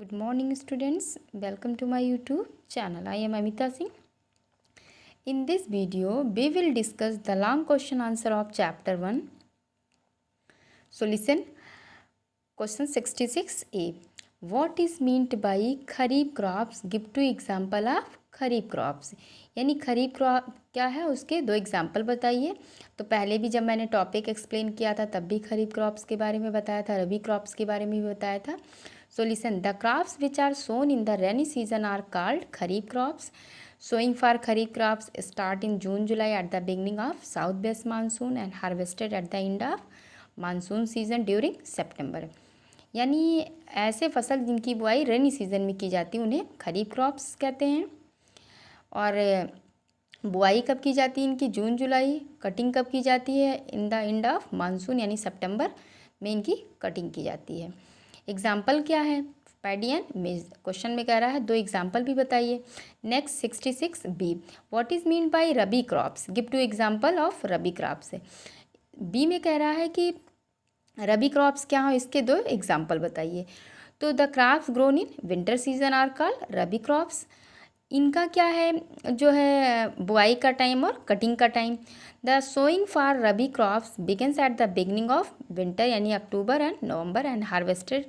Good morning students, welcome to my YouTube channel. I am Amita Singh. In this video, we will discuss the long question answer of chapter 1. So listen, question 66a. What is meant by kharif crops? Give two example of kharif crops. यानी खरीफ crop क्या है उसके दो एग्जाम्पल बताइए. तो पहले भी जब मैंने टॉपिक एक्सप्लेन किया था तब भी खरीफ क्रॉप्स के बारे में बताया था, रबी क्रॉप्स के बारे में भी बताया था. So listen, the crops which are sown in the rainy season are called kharif crops. Sowing for kharif crops start in June, July at the beginning of southwest monsoon and harvested at the end of monsoon season during September. यानी ऐसे फसल जिनकी बुआई rainy season में की जाती है उन्हें खरीफ क्रॉप्स कहते हैं. और बुआई कब की जाती है इनकी? जून जुलाई. कटिंग कब की जाती है? In the end of monsoon यानी सितंबर में इनकी कटिंग की जाती है. एग्जाम्पल क्या है? पैडी एंड मेज. क्वेश्चन में कह रहा है दो एग्जाम्पल भी बताइए. Next 66b. What is mean by rabi crops? Give two example of rabi crops. B में कह रहा है कि रबी क्रॉप्स क्या हो, इसके दो एग्जाम्पल बताइए. तो the crops grown in winter season are called rabi crops. इनका क्या है जो है बुआई का टाइम और कटिंग का time. The sowing for rabi crops begins at the beginning of winter यानी October and November and harvested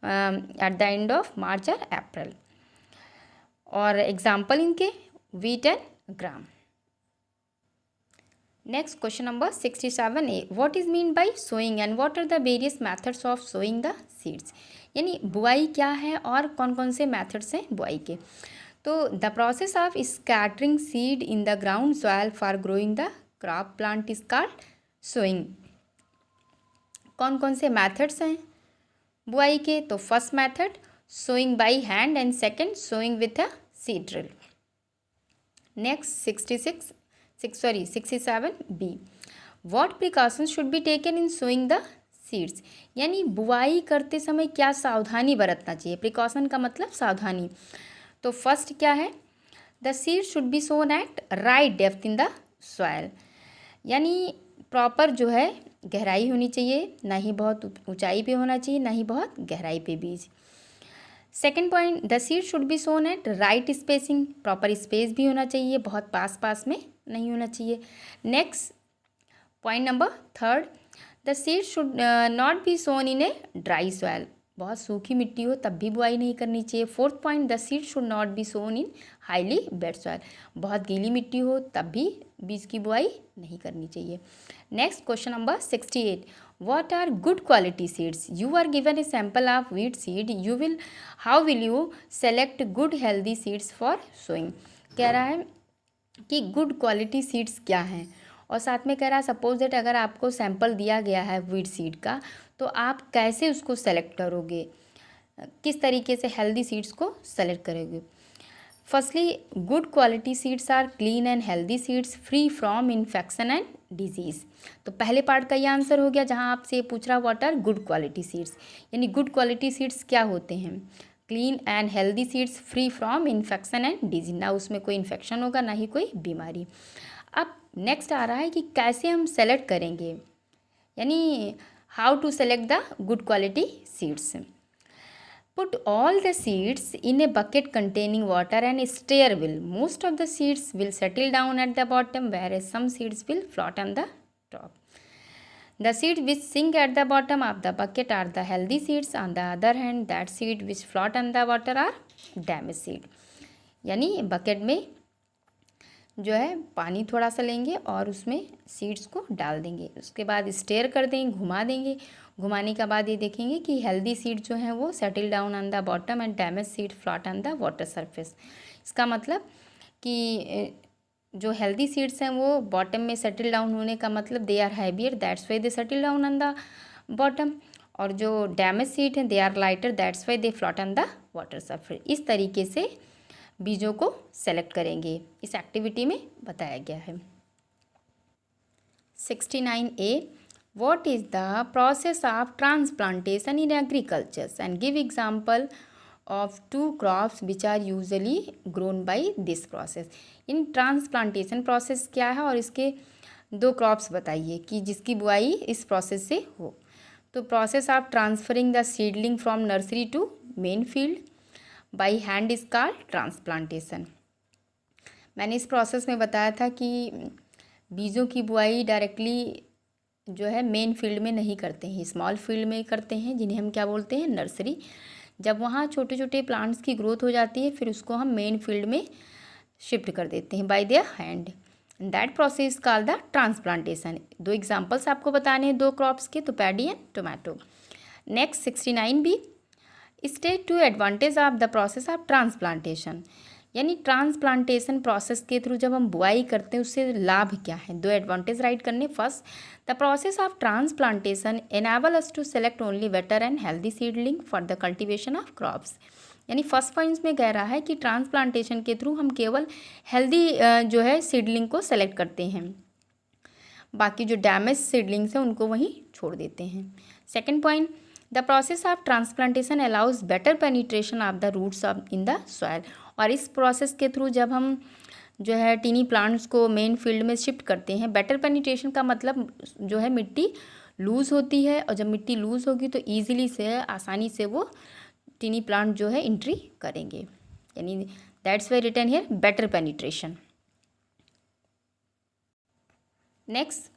at the end of March और अप्रैल. और एग्जाम्पल इनके wheat and gram. Next question number 67a. What is mean by sowing and what are the various methods of sowing the seeds. यानी बुआई क्या है और कौन कौन से मेथड्स हैं बुआई के. तो the process of scattering seed in the ground soil for growing the crop plant is called sowing. कौन कौन से मेथड्स हैं बुआई के? तो first method sowing by hand and second sowing with a seed drill. Next 67b. What precautions should be taken in sowing the seeds. यानी बुआई करते समय क्या सावधानी बरतना चाहिए. प्रिकॉशन का मतलब सावधानी. तो फर्स्ट क्या है? The seed should be sown at right depth in the soil. यानी प्रॉपर जो है गहराई होनी चाहिए, ना ही बहुत ऊंचाई पे होना चाहिए ना ही बहुत गहराई पे बीज. Second point, the seed should be sown at right spacing. Proper space भी होना चाहिए, बहुत पास पास में नहीं होना चाहिए. Next point number third, the seed should not be sown in a dry soil. बहुत सूखी मिट्टी हो तब भी बुआई नहीं करनी चाहिए. Fourth point, the seed should not be sown in highly wet soil. बहुत गीली मिट्टी हो तब भी बीज की बुआई नहीं करनी चाहिए. Next question number 68. What are good quality seeds? You are given a sample of wheat seed. How will you select good healthy seeds for sowing? कह रहा है कि गुड क्वालिटी सीड्स क्या हैं और साथ में कह रहा है सपोज दैट अगर आपको सैंपल दिया गया है व्हीट सीड का तो आप कैसे उसको सेलेक्ट करोगे, किस तरीके से हेल्दी सीड्स को सेलेक्ट करोगे. Firstly good quality seeds are clean and healthy seeds free from infection and disease. तो पहले पार्ट का ये आंसर हो गया जहाँ आपसे पूछ रहा what are good quality seeds. यानी गुड क्वालिटी सीड्स क्या होते हैं? Clean and healthy seeds free from infection and disease. ना उसमें कोई इन्फेक्शन होगा ना ही कोई बीमारी. अब नेक्स्ट आ रहा है कि कैसे हम सेलेक्ट करेंगे, यानी how to select the good quality seeds. Put all the seeds in a bucket containing water and stir well. Most of the seeds will settle down at the bottom, whereas some seeds will float on the top. The seeds which sink at the bottom of the bucket are the healthy seeds. On the other hand, that seed which float on the water are damaged seed. यानी bucket में जो है पानी थोड़ा सा लेंगे और उसमें सीड्स को डाल देंगे. उसके बाद स्टेयर कर देंगे, घुमा देंगे. घुमाने के बाद ये देखेंगे कि हेल्दी सीड जो हैं वो settle down on the bottom and damage seed float on the water surface. इसका मतलब कि जो हेल्दी सीड्स हैं वो बॉटम में सेटल डाउन होने का मतलब they are heavier, that's why they settle down on the bottom. और जो डैमेज सीड हैं they are lighter, that's why they float on the water surface. इस तरीके से बीजों को सेलेक्ट करेंगे. इस एक्टिविटी में बताया गया है. 69a. What is the process of transplantation in agriculture and give example of two crops which are usually grown by this process. In transplantation process क्या है और इसके दो क्रॉप्स बताइए कि जिसकी बुआई इस प्रोसेस से हो. तो process of transferring the seedling from nursery to main field by hand is called transplantation. मैंने इस प्रोसेस में बताया था कि बीजों की बुआई डायरेक्टली जो है मेन फील्ड में नहीं करते हैं, स्मॉल फील्ड में करते हैं, जिन्हें हम क्या बोलते हैं, नर्सरी। जब वहाँ छोटे छोटे प्लांट्स की ग्रोथ हो जाती है फिर उसको हम मेन फील्ड में शिफ्ट कर देते हैं by their hand. That process called the transplantation. 2 examples आपको बताने हैं 2 क्रॉप्स के, तो paddy and tomato. Next 69 b, state 2 advantage of the process of transplantation. यानी ट्रांसप्लांटेशन प्रोसेस के थ्रू जब हम बुआई करते हैं उससे लाभ क्या है। 2 एडवांटेज राइट करने। First, the process of transplantation enable us to select only better and healthy seedling for the cultivation of crops. यानी फर्स्ट पॉइंट में कह रहा है कि ट्रांसप्लांटेशन के थ्रू हम केवल हेल्दी जो है सीडलिंग को सेलेक्ट करते हैं, बाकी जो डैमेज सीडलिंग्स हैं उनको वहीं छोड़ देते हैं। Second point, the process of transplantation allows better penetration of the roots of in the soil. और इस प्रोसेस के थ्रू जब हम जो है टीनी प्लांट्स को मेन फील्ड में शिफ्ट करते हैं, बेटर पेनिट्रेशन का मतलब जो है मिट्टी लूज़ होती है, और जब मिट्टी लूज़ होगी तो ईजिली से आसानी से वो टीनी प्लांट जो है एंट्री करेंगे, यानी that's why written here better penetration. Next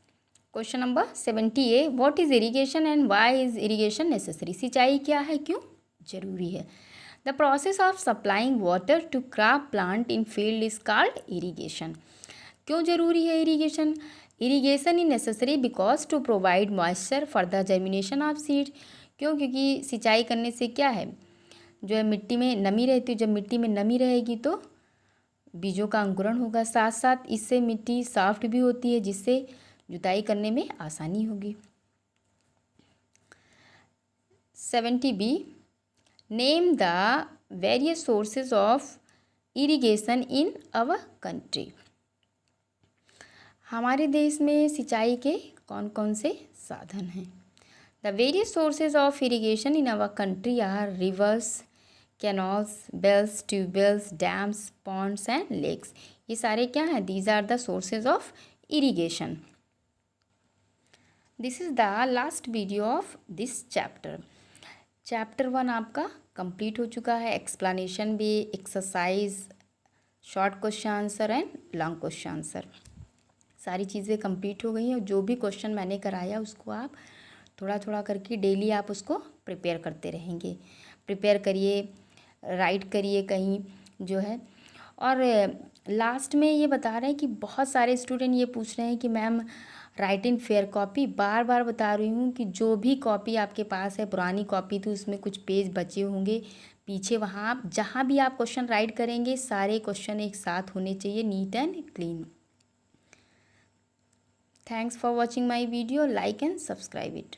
question number 70A, what is irrigation and why is irrigation necessary. सिंचाई क्या है, क्यों जरूरी है। The process of supplying water to crop plant in field is called irrigation. क्यों जरूरी है irrigation. Irrigation is necessary because to provide moisture for the germination of seed. क्यों, क्योंकि सिंचाई करने से क्या है, जो है मिट्टी में नमी रहती है, जब मिट्टी में नमी रहेगी तो बीजों का अंकुरण होगा, साथ साथ इससे मिट्टी सॉफ्ट भी होती है जिससे जुताई करने में आसानी होगी। 70B, name the various sources of irrigation in our country. हमारे देश में सिंचाई के कौन कौन से साधन हैं। The various sources of irrigation in our country are rivers, canals, wells, tubewells, dams, ponds and lakes. ये सारे क्या हैं, these are the sources of irrigation. This is the last video of this chapter. Chapter 1 आपका complete हो चुका है। Explanation भी, exercise, short question answer and long question answer, सारी चीज़ें कंप्लीट हो गई हैं। और जो भी क्वेश्चन मैंने कराया उसको आप थोड़ा थोड़ा करके डेली आप उसको प्रिपेयर करते रहेंगे। प्रिपेयर करिए, राइट करिए कहीं जो है। और लास्ट में ये बता रहे हैं कि बहुत सारे स्टूडेंट ये पूछ रहे हैं कि मैम राइट इन फेयर कॉपी। बार बार बता रही हूँ कि जो भी कॉपी आपके पास है, पुरानी कॉपी थी उसमें कुछ पेज बचे होंगे पीछे, वहाँ आप जहाँ भी आप क्वेश्चन राइट करेंगे सारे क्वेश्चन एक साथ होने चाहिए, neat and clean. Thanks for watching my video, like and subscribe it.